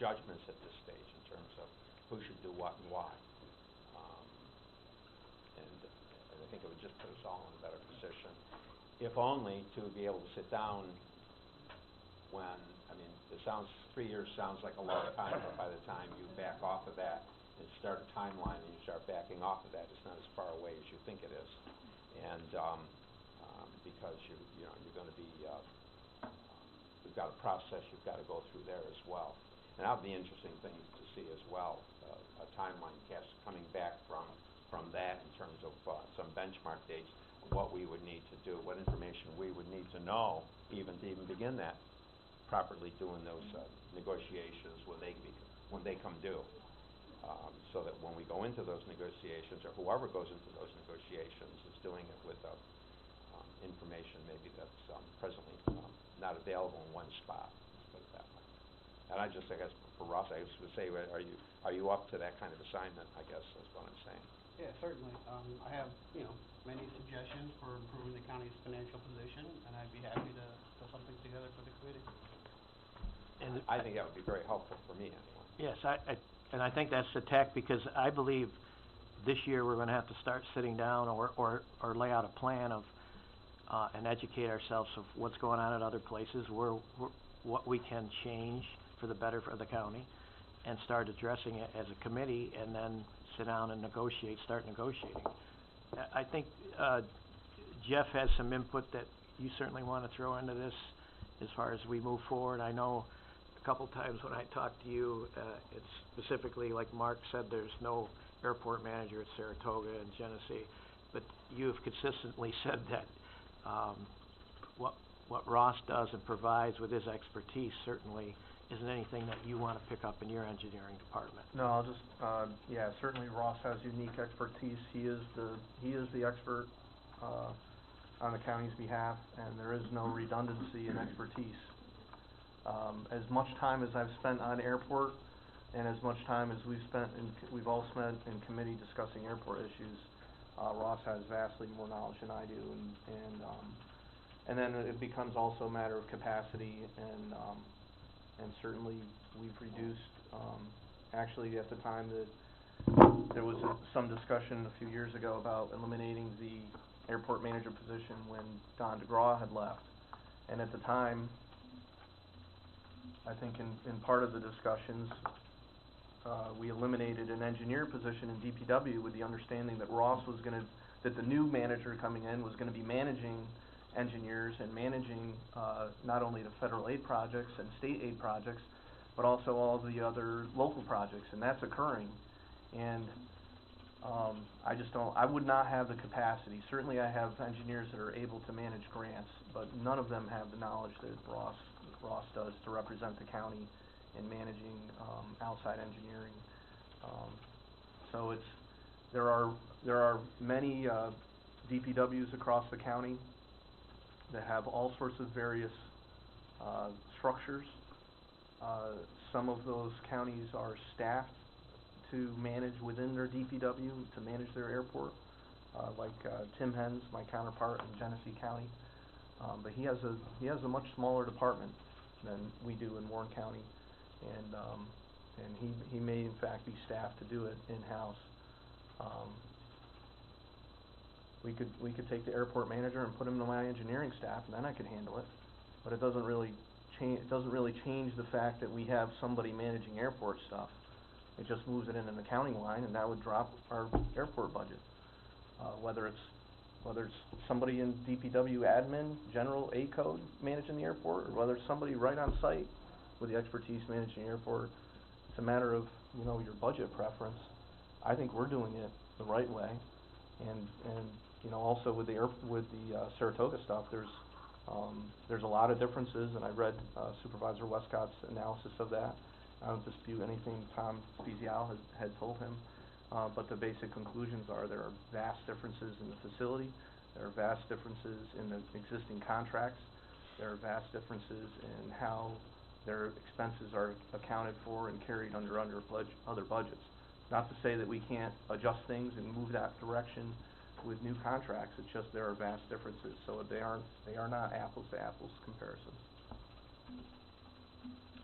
judgments at this stage in terms of who should do what and why. And I think it would just put us all in a better position, if only to be able to sit down when, I mean, 3 years sounds like a long time, but by the time you back off of that and start a timeline and you start backing off of that, it's not as far away as you think it is. And, because you know, you're gonna be, we've got a process you've got to go through there as well. And that'll be interesting thing to see as well, a timeline cast coming back from that in terms of, some benchmark dates, what we would need to do, what information we would need to know, even to begin that, properly doing those, negotiations when they come due. So that when we go into those negotiations, or whoever goes into those negotiations is doing it with, information maybe that's, presently, not available in one spot, let's put it that way. And I guess for Ross, I just would say, are you up to that kind of assignment, I guess, is what I'm saying. Yeah, certainly. I have, many suggestions for improving the county's financial position, and I'd be happy to put something together for the committee. And I think that would be very helpful for me, anyway. yes, and I think that's the tack, because I believe this year we're gonna have to start sitting down or lay out a plan of, and educate ourselves of what's going on at other places, what we can change for the better for the county, and start addressing it as a committee, and then sit down and start negotiating. I think, Jeff has some input that you certainly wanna throw into this as far as we move forward. I know a couple times when I talked to you, it's specifically, like Mark said, there's no airport manager at Saratoga and Genesee, but you've consistently said that, what Ross does and provides with his expertise certainly isn't anything that you wanna pick up in your engineering department. No, I'll just, yeah, certainly Ross has unique expertise. He is the expert, on the county's behalf, and there is no redundancy in expertise. As much time as I've spent on airport, and as much time as we've all spent in committee discussing airport issues, Ross has vastly more knowledge than I do, and then it becomes also a matter of capacity, and certainly we've reduced, actually at the time that there was some discussion a few years ago about eliminating the airport manager position when Don DeGraw had left, and at the time, I think in part of the discussions, we eliminated an engineer position in DPW with the understanding that that the new manager coming in was gonna be managing engineers and managing, not only the federal aid projects and state aid projects, but also all the other local projects, and that's occurring. And, I would not have the capacity. Certainly I have engineers that are able to manage grants, but none of them have the knowledge that Ross does to represent the county in managing, outside engineering. So there are many, DPWs across the county that have all sorts of various, structures. Some of those counties are staffed to manage within their DPW, to manage their airport, like Tim Hens, my counterpart in Genesee County. But he has a much smaller department than we do in Warren County, and he may in fact be staffed to do it in-house. We could take the airport manager and put him in my engineering staff, and then I could handle it. But it doesn't really change the fact that we have somebody managing airport stuff. It just moves it in an accounting line, and that would drop our airport budget. Whether it's somebody in DPW admin, general A code managing the airport, or whether it's somebody right on site with the expertise managing the airport, it's a matter of, your budget preference. I think we're doing it the right way, and also with the Saratoga stuff, there's a lot of differences, and I read Supervisor Westcott's analysis of that. I don't dispute anything Tom Spezial had told him, but the basic conclusions are there are vast differences in the facility, there are vast differences in the existing contracts, there are vast differences in how their expenses are accounted for and carried under other budgets. Not to say that we can't adjust things and move that direction with new contracts. It's just there are vast differences, so they are not apples to apples comparisons.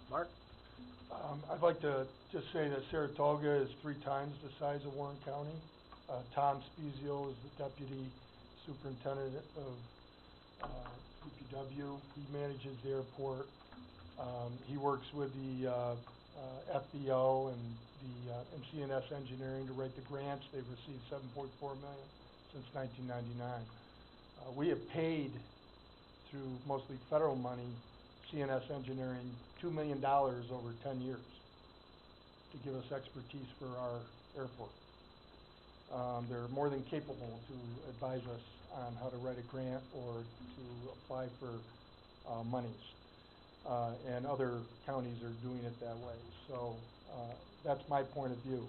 Mark? I'd like to just say that Saratoga is 3 times the size of Warren County. Tom Spezio is the deputy superintendent of DPW. He manages the airport. He works with the FBO and the MCNS Engineering to write the grants. They've received $7.4 million since 1999. We have paid, through mostly federal money, CNS Engineering $2 million over 10 years to give us expertise for our airport. They're more than capable to advise us on how to write a grant or to apply for monies. And other counties are doing it that way. So that's my point of view.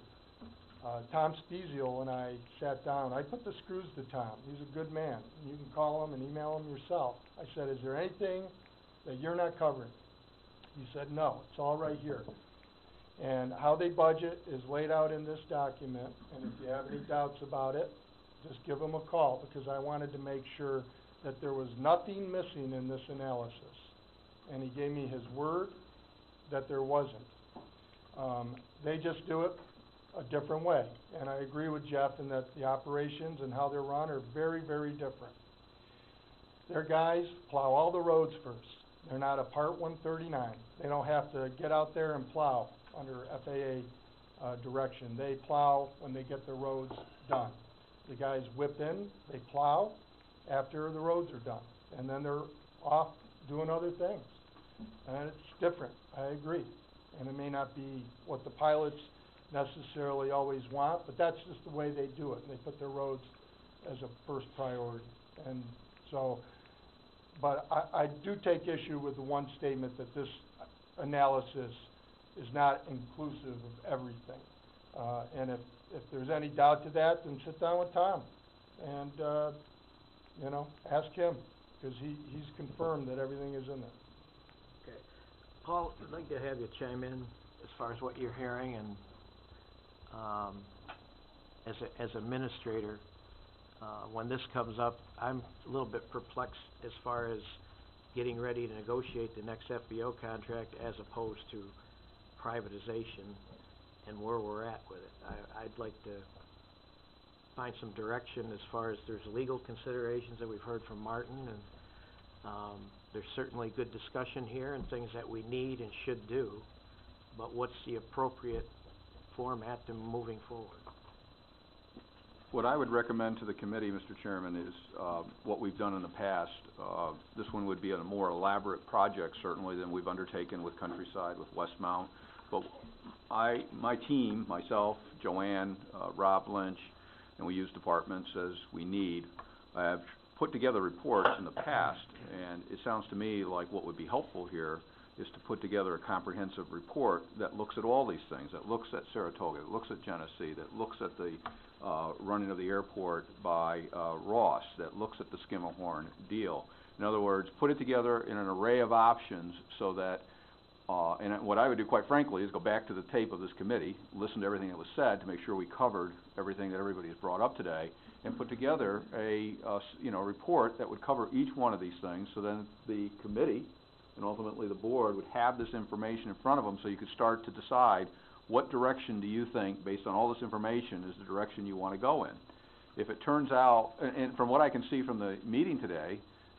Tom Spezio and I sat down. I put the screws to Tom. He's a good man. You can call him and email him yourself. I said, is there anything that you're not covering? He said, no, it's all right here. And how they budget is laid out in this document, and if you have any doubts about it, just give them a call, because I wanted to make sure that there was nothing missing in this analysis. And he gave me his word that there wasn't. They just do it a different way, and I agree with Jeff in that the operations and how they're run are very, very different. Their guys plow all the roads first. They're not a Part 139. They don't have to get out there and plow under FAA direction. They plow when they get the roads done. The guys whip in, they plow after the roads are done, and then they're off doing other things. And it's different, I agree. And it may not be what the pilots necessarily always want, but that's just the way they do it. And they put their roads as a first priority. And so, but I do take issue with the one statement that this analysis is not inclusive of everything. And if there's any doubt to that, then sit down with Tom and, you know, ask him, because he's confirmed that everything is in there. Okay. Paul, I'd like to have you chime in as far as what you're hearing, and as administrator, when this comes up, I'm a little bit perplexed as far as getting ready to negotiate the next FBO contract as opposed to privatization and where we're at with it. I'd like to find some direction as far as there's legal considerations that we've heard from Martin, and there's certainly good discussion here and things that we need and should do, but what's the appropriate format to moving forward? What I would recommend to the committee, Mr. Chairman, is what we've done in the past. This one would be a more elaborate project, certainly, than we've undertaken with Countryside, with Westmount. But my team, myself, Joanne, Rob Lynch, and we use departments as we need, have put together reports in the past, and it sounds to me like what would be helpful here is to put together a comprehensive report that looks at all these things, that looks at Saratoga, that looks at Genesee, that looks at the running of the airport by Ross, that looks at the Skimmerhorn deal. In other words, put it together in an array of options so that, and what I would do, quite frankly, is go back to the tape of this committee, listen to everything that was said to make sure we covered everything that everybody has brought up today, and put together a report that would cover each one of these things, so then the committee and ultimately the board would have this information in front of them, so you could start to decide what direction do you think, based on all this information, is the direction you want to go in. If it turns out, and from what I can see from the meeting today,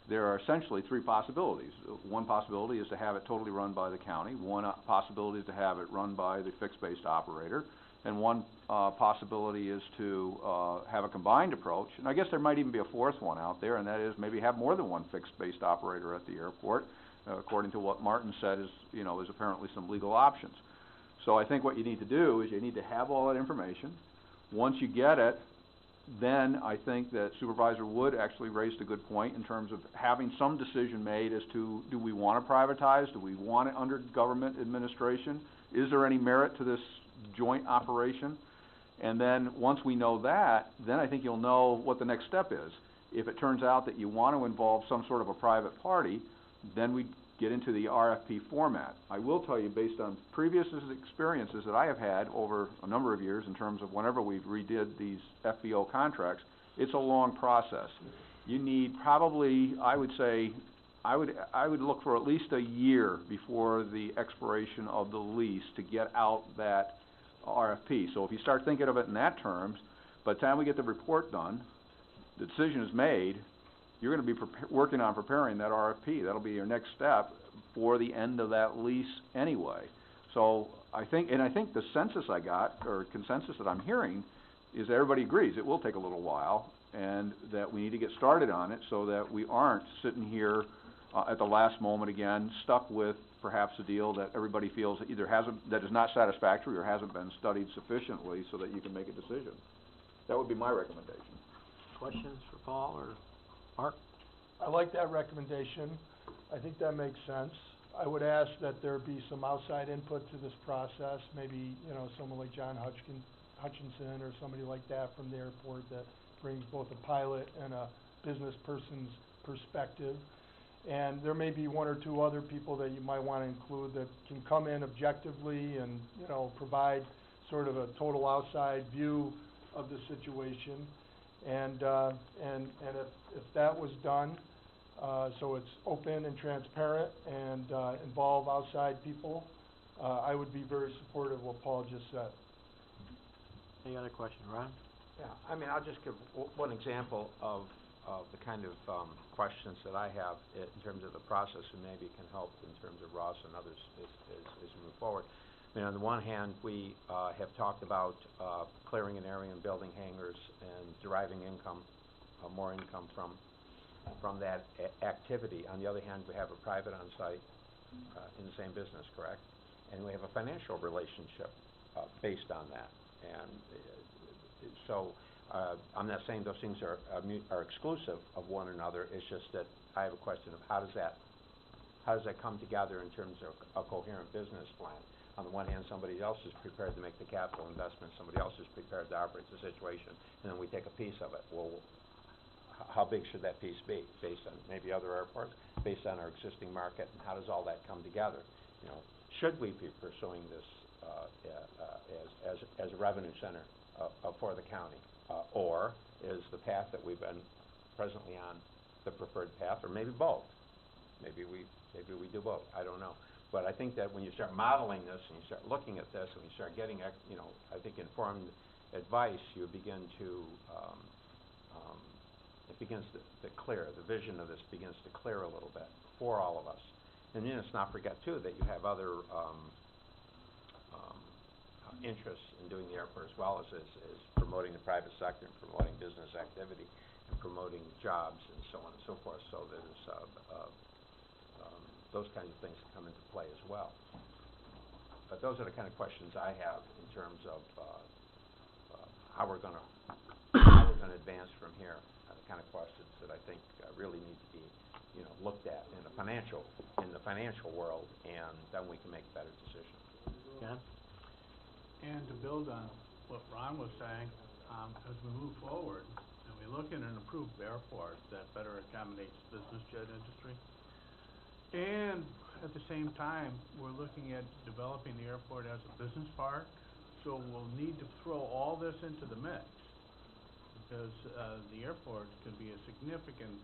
there are essentially 3 possibilities. One possibility is to have it totally run by the county. One possibility is to have it run by the fixed-based operator. And one possibility is to have a combined approach. And I guess there might even be a fourth one out there, and that is maybe have more than one fixed-based operator at the airport, according to what Martin said is apparently some legal options. So I think what you need to do is you need to have all that information. Once you get it, then I think that Supervisor Wood actually raised a good point in terms of having some decision made as to, do we want to privatize? Do we want it under government administration? Is there any merit to this joint operation? And then once we know that, then I think you'll know what the next step is. If it turns out that you want to involve some sort of a private party, then we get into the RFP format. I will tell you, based on previous experiences that I have had over a number of years in terms of whenever we've redid these FBO contracts, It's a long process. You need probably, I would say, I would look for at least a year before the expiration of the lease to get out that RFP. So if you start thinking of it in that terms, by the time we get the report done, the decision is made, you're gonna be working on preparing that RFP. That'll be your next step for the end of that lease anyway. So I think the census I got, or consensus that I'm hearing, is that everybody agrees it will take a little while, and that we need to get started on it so that we aren't sitting here at the last moment again, stuck with perhaps a deal that everybody feels that either that is not satisfactory or hasn't been studied sufficiently so that you can make a decision. That would be my recommendation. Questions for Paul or Mark? I like that recommendation. I think that makes sense. I would ask that there be some outside input to this process, maybe, someone like John Hutchinson or somebody like that from the airport that brings both a pilot and a business person's perspective. And there may be one or two other people that you might want to include that can come in objectively and, provide sort of a total outside view of the situation. And if that was done, so it's open and transparent and involve outside people, I would be very supportive of what Paul just said. Any other question, Ron? Yeah, I mean, I'll just give one example of the kind of questions that I have in terms of the process, and maybe it can help in terms of Ross and others as we move forward. I mean, on the one hand, we have talked about clearing an area and building hangars and deriving income, more income from that activity. On the other hand, we have a private on-site in the same business, correct? And we have a financial relationship based on that. And so I'm not saying those things are exclusive of one another. It's just that I have a question of how does that come together in terms of a coherent business plan? On the one hand, somebody else is prepared to make the capital investment, somebody else is prepared to operate the situation, and then we take a piece of it. Well, how big should that piece be based on maybe other airports, based on our existing market, and how does all that come together? Should we be pursuing this as a revenue center for the county? Or is the path that we've been presently on the preferred path, or maybe both? Maybe we do both, I don't know. But I think that when you start modeling this, and you start looking at this, and you start getting, I think informed advice, you begin to, it begins to clear, the vision of this begins to clear a little bit for all of us. And then let's not forget too, that you have other interests in doing the airport as well as promoting the private sector and promoting business activity and promoting jobs and so on and so forth. So there's those kinds of things come into play as well. But those are the kind of questions I have in terms of how we're going to advance from here. The kind of questions that I think really need to be, looked at in the financial world, and then we can make better decisions. John? And to build on what Ron was saying, as we move forward and we look at an improved airport that better accommodates the business jet industry, and at the same time, we're looking at developing the airport as a business park, so we'll need to throw all this into the mix, because the airport could be a significant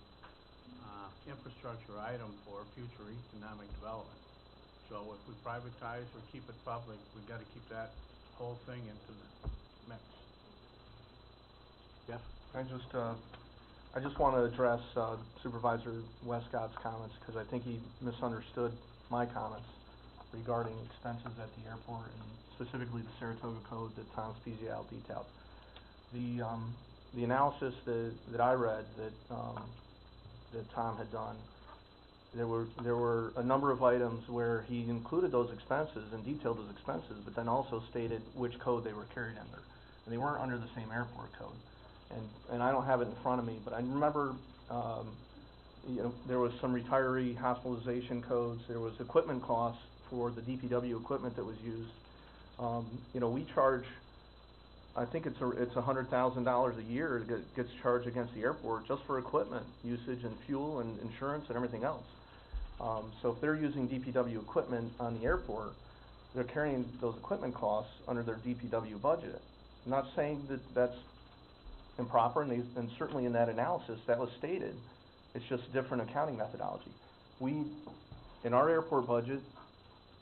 infrastructure item for future economic development. So if we privatize or keep it public, we've got to keep that whole thing into the mix. Jeff? I just want to address Supervisor Westcott's comments, because I think he misunderstood my comments regarding expenses at the airport, and specifically the Saratoga Code that Tom Spezial detailed. The analysis that I read that Tom had done, there were a number of items where he included those expenses and detailed those expenses, but then also stated which code they were carried under, and they weren't under the same airport code. And I don't have it in front of me, but I remember, there was some retiree hospitalization codes, there was equipment costs for the DPW equipment that was used. We charge, I think it's $100,000 a year that gets charged against the airport just for equipment usage and fuel and insurance and everything else. So if they're using DPW equipment on the airport, they're carrying those equipment costs under their DPW budget. I'm not saying that that's improper, and certainly in that analysis, that was stated. It's just different accounting methodology. In our airport budget,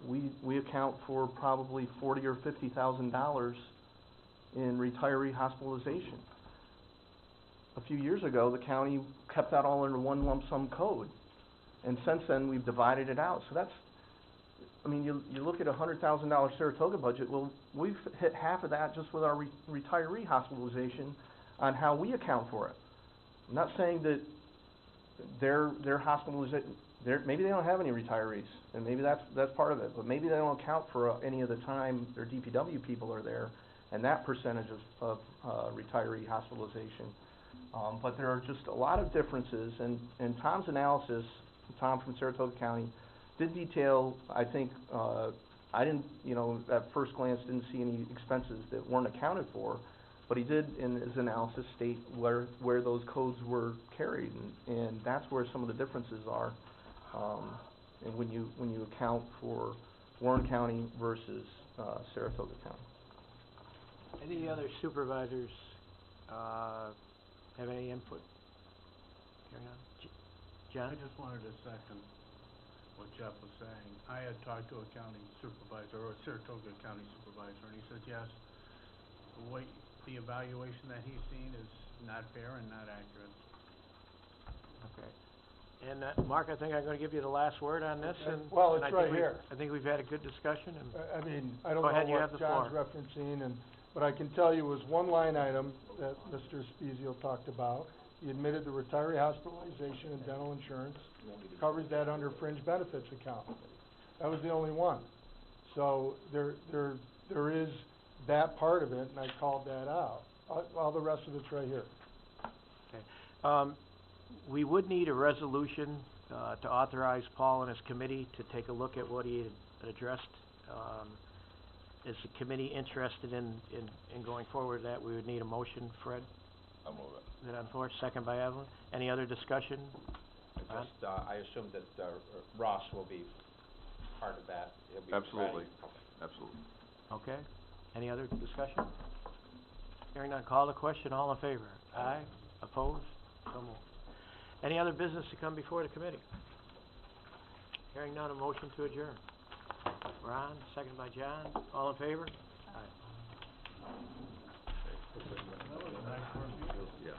we account for probably $40,000 or $50,000 in retiree hospitalization. A few years ago, the county kept that all under one lump sum code, and since then, we've divided it out. So you look at a $100,000 Saratoga budget, well, we've hit half of that just with our retiree hospitalization on how we account for it. I'm not saying that their hospitalization, maybe they don't have any retirees, and maybe that's part of it, but maybe they don't account for any of the time their DPW people are there, and that percentage of retiree hospitalization. But there are just a lot of differences, and Tom's analysis, Tom from Saratoga County, did detail, I think, I didn't, at first glance, didn't see any expenses that weren't accounted for, but he did, in his analysis, state where those codes were carried, and that's where some of the differences are, and when you account for Warren County versus Saratoga County. Any other supervisors, have any input? Carry on. John? I just wanted to second what Jeff was saying. I had talked to a county supervisor, or a Saratoga County supervisor, and he said, yes, the evaluation that he's seen is not fair and not accurate. Okay. And, Mark, I think I'm gonna give you the last word on this, and... Well, and it's I think right here. I think we've had a good discussion, and... I mean, I don't Go know ahead, you have what the John's floor. referencing, but I can tell you was one line item that Mr. Spezio talked about. He admitted the retiree hospitalization and dental insurance covers that under fringe benefits account. That was the only one. So there is that part of it, and I called that out. All the rest of it's right here. Okay. We would need a resolution, to authorize Paul and his committee to take a look at what he had addressed. Is the committee interested in going forward with that? We would need a motion, Fred? I'll move it. Is it on floor? Second by Evelyn. Any other discussion? Ron? Just, I assume that, Ross will be part of that. He'll be Absolutely. ready. Okay. Absolutely. Okay. Any other discussion? Hearing none, call the question. All in favor? Aye. Opposed? So moved. Any other business to come before the committee? Hearing none, a motion to adjourn. Ron, second by John. All in favor? Aye. That was a nice work. Yeah.